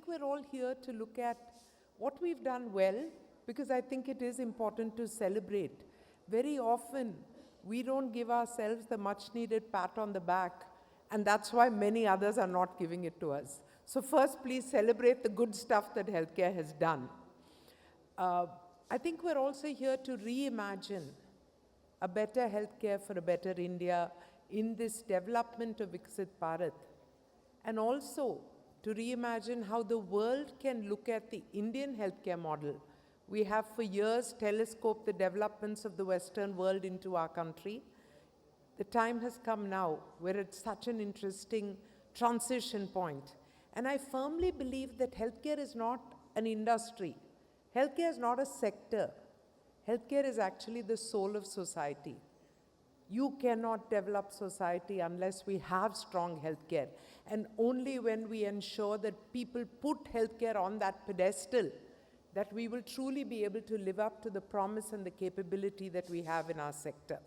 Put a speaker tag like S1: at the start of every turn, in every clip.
S1: think we're all here to look at what we've done well, because I think it is important to celebrate. Very often, we don't give ourselves the much-needed pat on the back, and that's why many others are not giving it to us. So first, please celebrate the good stuff that healthcare has done. I think we're also here to reimagine a better healthcare for a better India in this development of Viksit Bharat, and also to reimagine how the world can look at the Indian healthcare model. We have for years telescoped the developments of the Western world into our country. The time has come now where it's such an interesting transition point. And I firmly believe that healthcare is not an industry. Healthcare is not a sector. Healthcare is actually the soul of society. You cannot develop society unless we have strong healthcare. And only when we ensure that people put healthcare on that pedestal, that we will truly be able to live up to the promise and the capability that we have in our sector.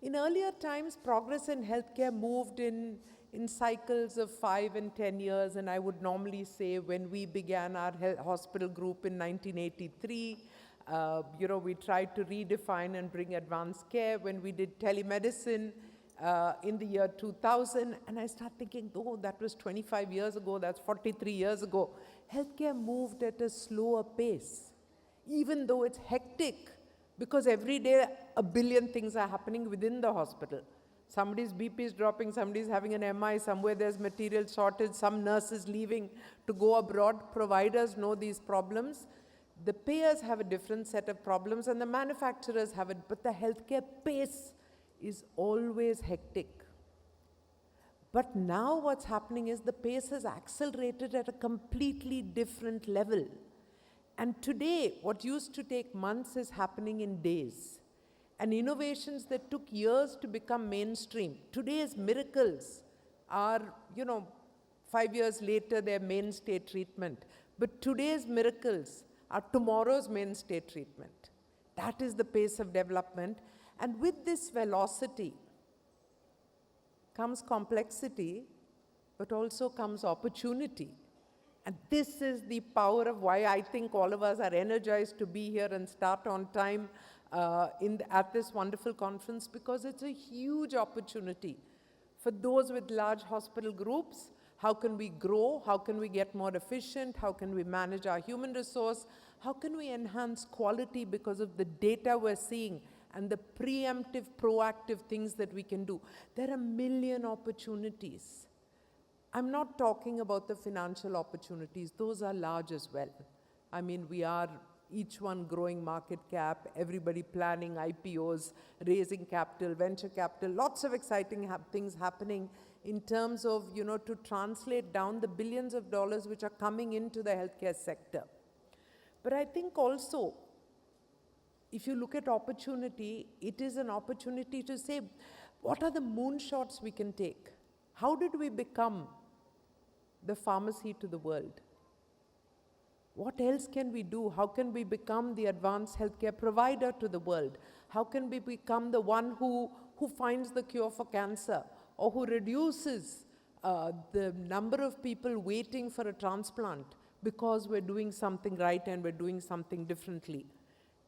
S1: In earlier times, progress in healthcare moved in cycles of 5 and 10 years, and I would normally say when we began our hospital group in 1983, we tried to redefine and bring advanced care. When we did telemedicine in the year 2000, and I started thinking, oh, that was 25 years ago, that's 43 years ago. Healthcare moved at a slower pace, even though it's hectic, because every day a billion things are happening within the hospital. Somebody's BP is dropping, somebody's having an MI, somewhere there's material shortage, some nurse is leaving to go abroad. Providers know these problems. The payers have a different set of problems, and the manufacturers have it, but the healthcare pace is always hectic. But now what's happening is the pace has accelerated at a completely different level. And today, what used to take months is happening in days. And innovations that took years to become mainstream, today's miracles are, 5 years later, they're mainstay treatment. But today's miracles are tomorrow's mainstay treatment. That is the pace of development. And with this velocity comes complexity, but also comes opportunity. And this is the power of why I think all of us are energized to be here and start on time at this wonderful conference, because it's a huge opportunity for those with large hospital groups. How can we grow? How can we get more efficient? How can we manage our human resource? How can we enhance quality because of the data we're seeing and the preemptive, proactive things that we can do? There are a million opportunities. I'm not talking about the financial opportunities. Those are large as well. I mean, we are each one growing market cap, everybody planning IPOs, raising capital, venture capital, lots of exciting things happening in terms of, to translate down the billions of dollars which are coming into the healthcare sector. But I think also, if you look at opportunity, it is an opportunity to say, what are the moonshots we can take? How did we become the pharmacy to the world? What else can we do? How can we become the advanced healthcare provider to the world? How can we become the one who finds the cure for cancer, or who reduces the number of people waiting for a transplant because we're doing something right and we're doing something differently?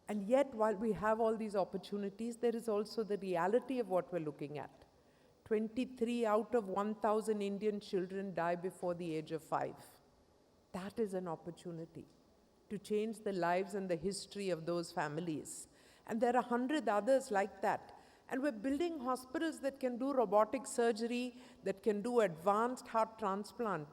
S1: And yet, while we have all these opportunities, there is also the reality of what we're looking at. 23 out of 1,000 Indian children die before the age of 5. That is an opportunity to change the lives and the history of those families. And there are 100 others like that. And we're building hospitals that can do robotic surgery, that can do advanced heart transplant.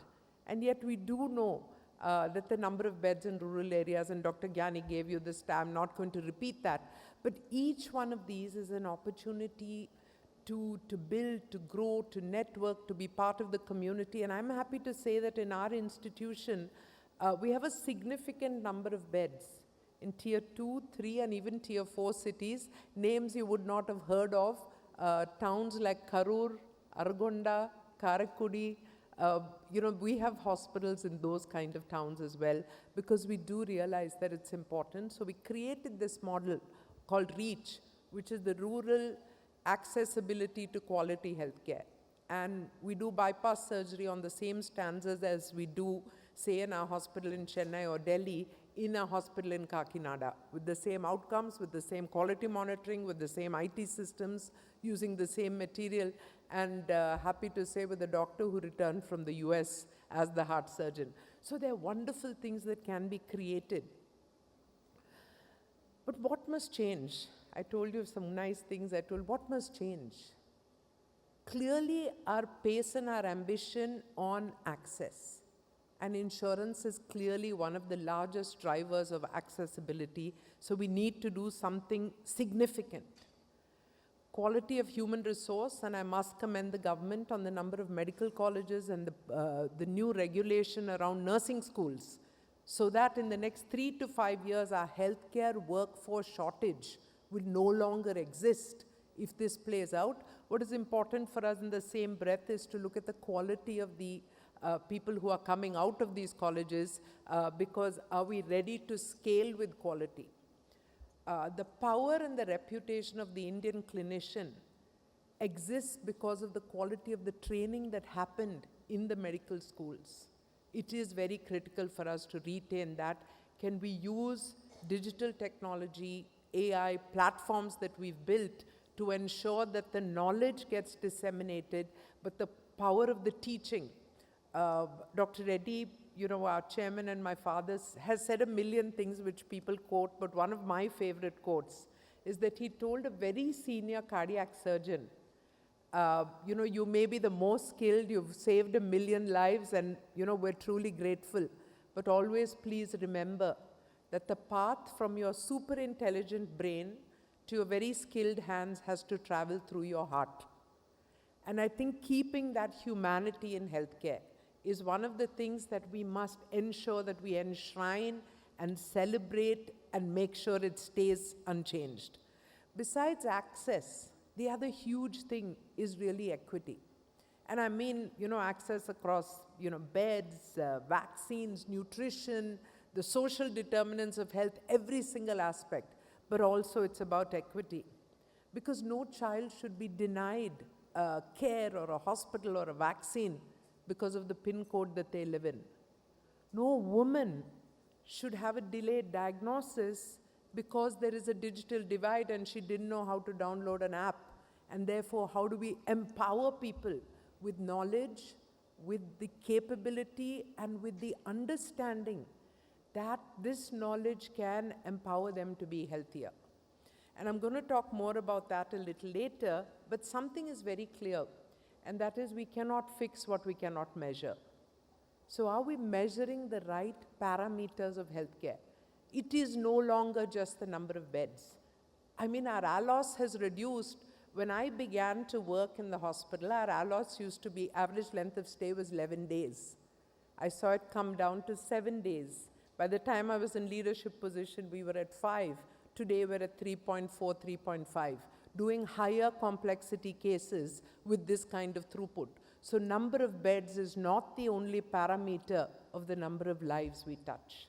S1: And yet we do know that the number of beds in rural areas, and Dr. Gyani gave you this, I'm not going to repeat that, but each one of these is an opportunity to build, to grow, to network, to be part of the community. And I'm happy to say that in our institution, we have a significant number of beds in tier 2, 3, and even tier 4 cities, names you would not have heard of, towns like Karur, Aragonda, Karakudi. We have hospitals in those kind of towns as well, because we do realize that it's important. So we created this model called REACH, which is the Rural Accessibility to Quality Healthcare. And we do bypass surgery on the same stanzas as we do say in our hospital in Chennai or Delhi, in a hospital in Kakinada, with the same outcomes, with the same quality monitoring, with the same IT systems, using the same material, and happy to say with a doctor who returned from the US as the heart surgeon. So there are wonderful things that can be created. But what must change? I told you some nice things. I told what must change? Clearly, our pace and our ambition on access. And insurance is clearly one of the largest drivers of accessibility. So we need to do something significant. Quality of human resource, and I must commend the government on the number of medical colleges and the new regulation around nursing schools, so that in the next 3 to 5 years, our healthcare workforce shortage will no longer exist if this plays out. What is important for us in the same breath is to look at the quality of the people who are coming out of these colleges, because are we ready to scale with quality? The power and the reputation of the Indian clinician exists because of the quality of the training that happened in the medical schools. It is very critical for us to retain that. Can we use digital technology, AI platforms that we've built to ensure that the knowledge gets disseminated, but the power of the teaching? Dr. Reddy, our chairman and my father, has said a million things which people quote, but one of my favorite quotes is that he told a very senior cardiac surgeon, you may be the most skilled, you've saved 1 million lives, and, we're truly grateful. But always please remember that the path from your super intelligent brain to your very skilled hands has to travel through your heart. And I think keeping that humanity in healthcare is one of the things that we must ensure that we enshrine and celebrate and make sure it stays unchanged. Besides access, the other huge thing is really equity. And I mean, access across, beds, vaccines, nutrition, the social determinants of health, every single aspect. But also it's about equity. Because no child should be denied care or a hospital or a vaccine because of the PIN code that they live in. No woman should have a delayed diagnosis because there is a digital divide and she didn't know how to download an app. And therefore, how do we empower people with knowledge, with the capability, and with the understanding that this knowledge can empower them to be healthier? And I'm going to talk more about that a little later, but something is very clear, and that is we cannot fix what we cannot measure. So are we measuring the right parameters of healthcare? It is no longer just the number of beds. I mean, our ALOS has reduced. When I began to work in the hospital, our ALOS used to be, average length of stay was 11 days. I saw it come down to 7 days. By the time I was in leadership position, we were at 5. Today, we're at 3.4, 3.5, doing higher complexity cases with this kind of throughput. So number of beds is not the only parameter of the number of lives we touch.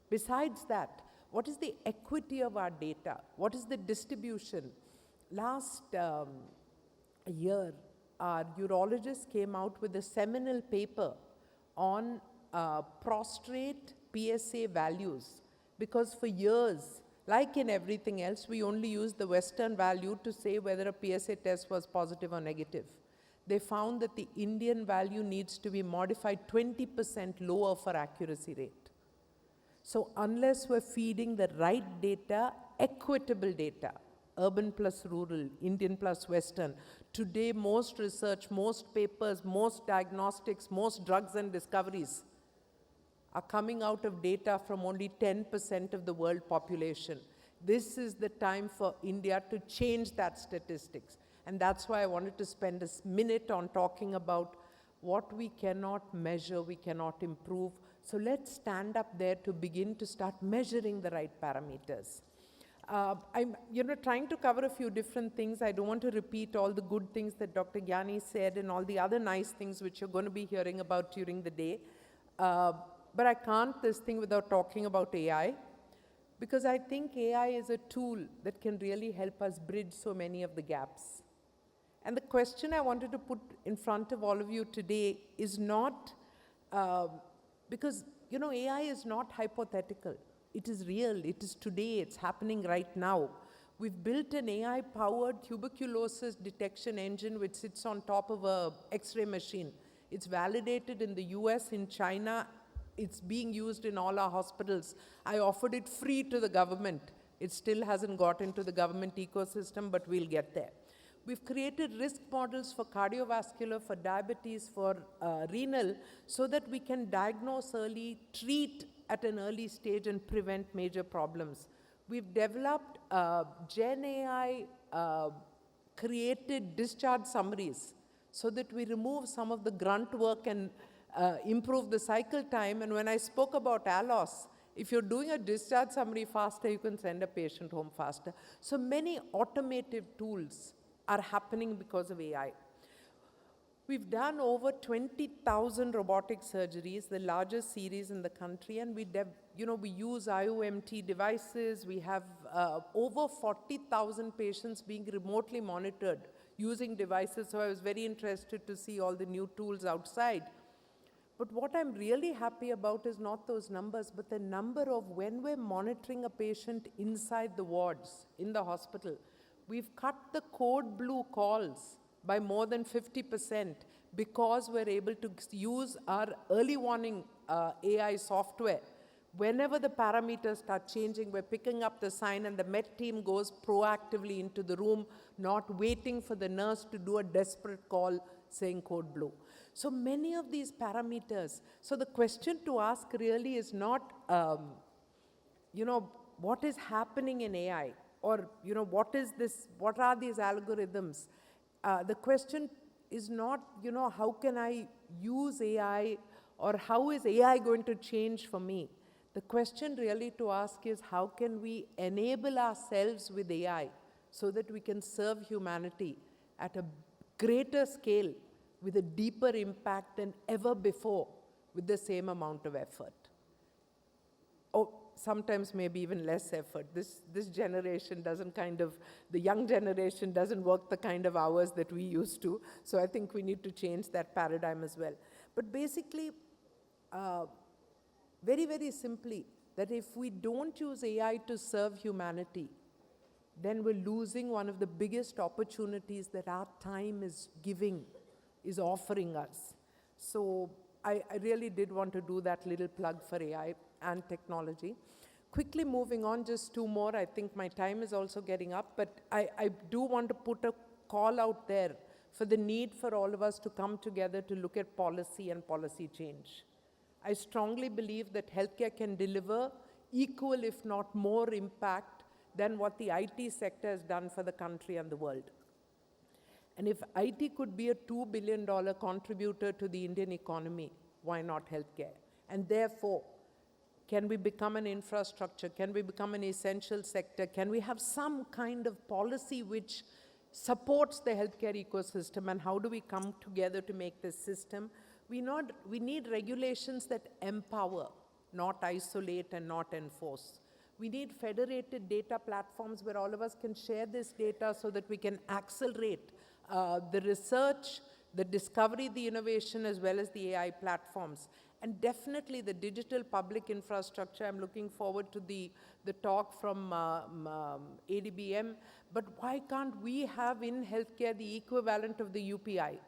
S1: Besides that, what is the equity of our data? What is the distribution? Last year, our urologist came out with a seminal paper on prostrate PSA values, because for years, like in everything else, we only used the Western value to say whether a PSA test was positive or negative. They found that the Indian value needs to be modified 20% lower for accuracy rate. So unless we're feeding the right data, equitable data, urban plus rural, Indian plus Western, today most research, most papers, most diagnostics, most drugs and discoveries are coming out of data from only 10% of the world population. This is the time for India to change that statistics. And that's why I wanted to spend a minute on talking about what we cannot measure, we cannot improve. So let's stand up there to begin to start measuring the right parameters. I'm trying to cover a few different things. I don't want to repeat all the good things that Dr. Gyani said and all the other nice things which you're going to be hearing about during the day. But I can't this thing without talking about AI, because I think AI is a tool that can really help us bridge so many of the gaps. And the question I wanted to put in front of all of you today is not, because AI is not hypothetical. It is real. It is today. It's happening right now. We've built an AI-powered tuberculosis detection engine which sits on top of a X-ray machine. It's validated in the US, in China. It's being used in all our hospitals. I offered it free to the government. It still hasn't got into the government ecosystem, but we'll get there. We've created risk models for cardiovascular, for diabetes, for renal, so that we can diagnose early, treat at an early stage, and prevent major problems. We've developed Gen AI created discharge summaries so that we remove some of the grunt work and improve the cycle time. And when I spoke about ALOS, if you're doing a discharge summary faster, you can send a patient home faster. So many automated tools are happening because of AI. We've done over 20,000 robotic surgeries, the largest series in the country, and we use IOMT devices. We have over 40,000 patients being remotely monitored using devices, so I was very interested to see all the new tools outside. But what I'm really happy about is not those numbers, but the number of when we're monitoring a patient inside the wards, in the hospital. We've cut the code blue calls by more than 50% because we're able to use our early warning AI software. Whenever the parameters start changing, we're picking up the sign and the Met team goes proactively into the room, not waiting for the nurse to do a desperate call saying code blue. So many of these parameters. So the question to ask really is not, what is happening in AI? Or, what is this, what are these algorithms? The question is not, how can I use AI or how is AI going to change for me? The question really to ask is how can we enable ourselves with AI so that we can serve humanity at a greater scale with a deeper impact than ever before with the same amount of effort. Oh, sometimes maybe even less effort. This generation doesn't the young generation doesn't work the kind of hours that we used to. So I think we need to change that paradigm as well. But basically, very, very simply, that if we don't use AI to serve humanity, then we're losing one of the biggest opportunities that our time is offering us. So I really did want to do that little plug for AI and technology. Quickly moving on, just two more. I think my time is also getting up, but I do want to put a call out there for the need for all of us to come together to look at policy and policy change. I strongly believe that healthcare can deliver equal, if not more, impact than what the IT sector has done for the country and the world. And if IT could be a $2 billion contributor to the Indian economy, why not healthcare? And therefore, can we become an infrastructure? Can we become an essential sector? Can we have some kind of policy which supports the healthcare ecosystem? And how do we come together to make this system? We need regulations that empower, not isolate and not enforce. We need federated data platforms where all of us can share this data so that we can accelerate the research, the discovery, the innovation, as well as the AI platforms. And definitely the digital public infrastructure. I'm looking forward to the talk from ADBM. But why can't we have in healthcare the equivalent of the UPI?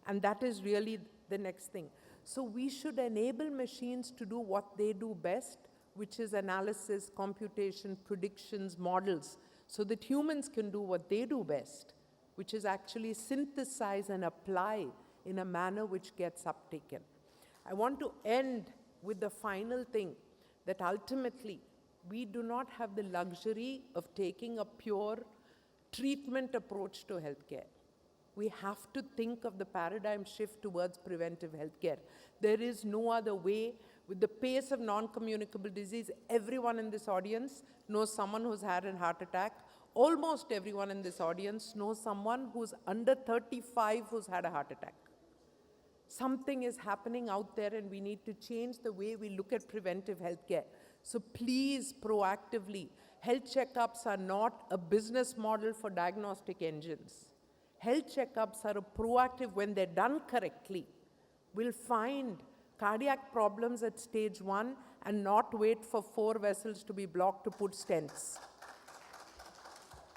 S1: And that is really the next thing. So we should enable machines to do what they do best, which is analysis, computation, predictions, models, so that humans can do what they do best, which is actually synthesize and apply in a manner which gets uptaken. I want to end with the final thing, that ultimately we do not have the luxury of taking a pure treatment approach to healthcare. We have to think of the paradigm shift towards preventive healthcare. There is no other way. With the pace of non-communicable disease, everyone in this audience knows someone who's had a heart attack. Almost everyone in this audience knows someone who's under 35 who's had a heart attack. Something is happening out there and we need to change the way we look at preventive healthcare. So please, proactively, health checkups are not a business model for diagnostic engines. Health checkups are a proactive, when they're done correctly, will find cardiac problems at stage 1 and not wait for 4 vessels to be blocked to put stents.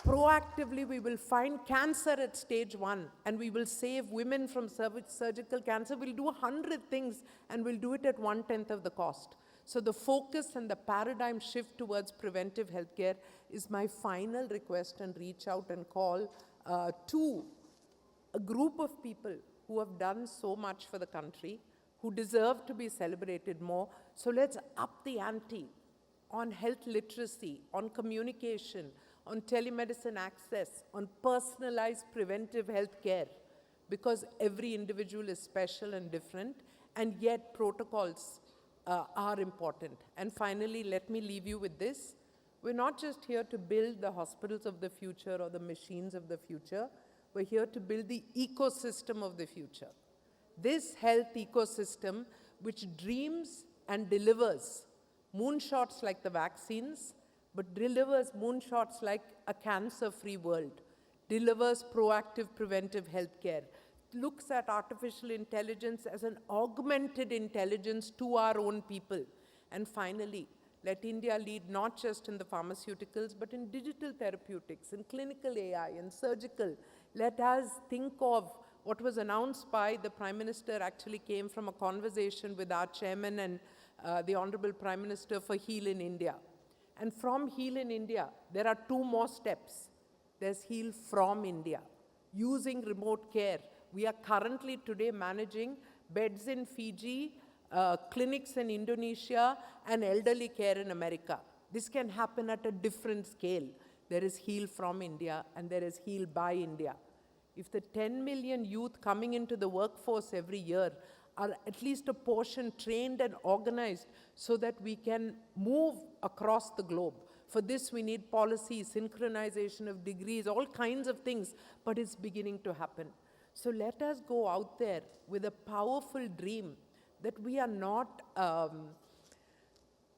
S1: Proactively, we will find cancer at stage 1 and we will save women from surgical cancer. We'll do 100 things and we'll do it at 1/10 of the cost. So the focus and the paradigm shift towards preventive healthcare is my final request, and reach out and call to a group of people who have done so much for the country, who deserve to be celebrated more. So let's up the ante on health literacy, on communication, on telemedicine access, on personalized preventive health care, because every individual is special and different, and yet protocols are important. And finally, let me leave you with this. We're not just here to build the hospitals of the future or the machines of the future. We're here to build the ecosystem of the future. This health ecosystem, which dreams and delivers moonshots like the vaccines, but delivers moonshots like a cancer-free world, delivers proactive preventive healthcare, looks at artificial intelligence as an augmented intelligence to our own people. And finally, let India lead not just in the pharmaceuticals, but in digital therapeutics, in clinical AI, and surgical. Let us think of what was announced by the Prime Minister actually came from a conversation with our chairman and the Honorable Prime Minister for Heal in India. And from Heal in India, there are 2 more steps. There's Heal from India, using remote care. We are currently today managing beds in Fiji, clinics in Indonesia, and elderly care in America. This can happen at a different scale. There is Heal from India and there is Heal by India. If the 10 million youth coming into the workforce every year are at least a portion trained and organized so that we can move across the globe. For this, we need policy, synchronization of degrees, all kinds of things, but it's beginning to happen. So let us go out there with a powerful dream that we are not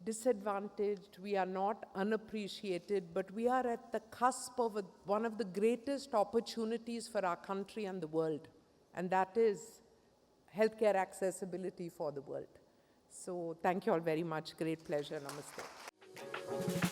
S1: disadvantaged, we are not unappreciated, but we are at the cusp of one of the greatest opportunities for our country and the world, and that is healthcare accessibility for the world. So thank you all very much. Great pleasure. Namaste.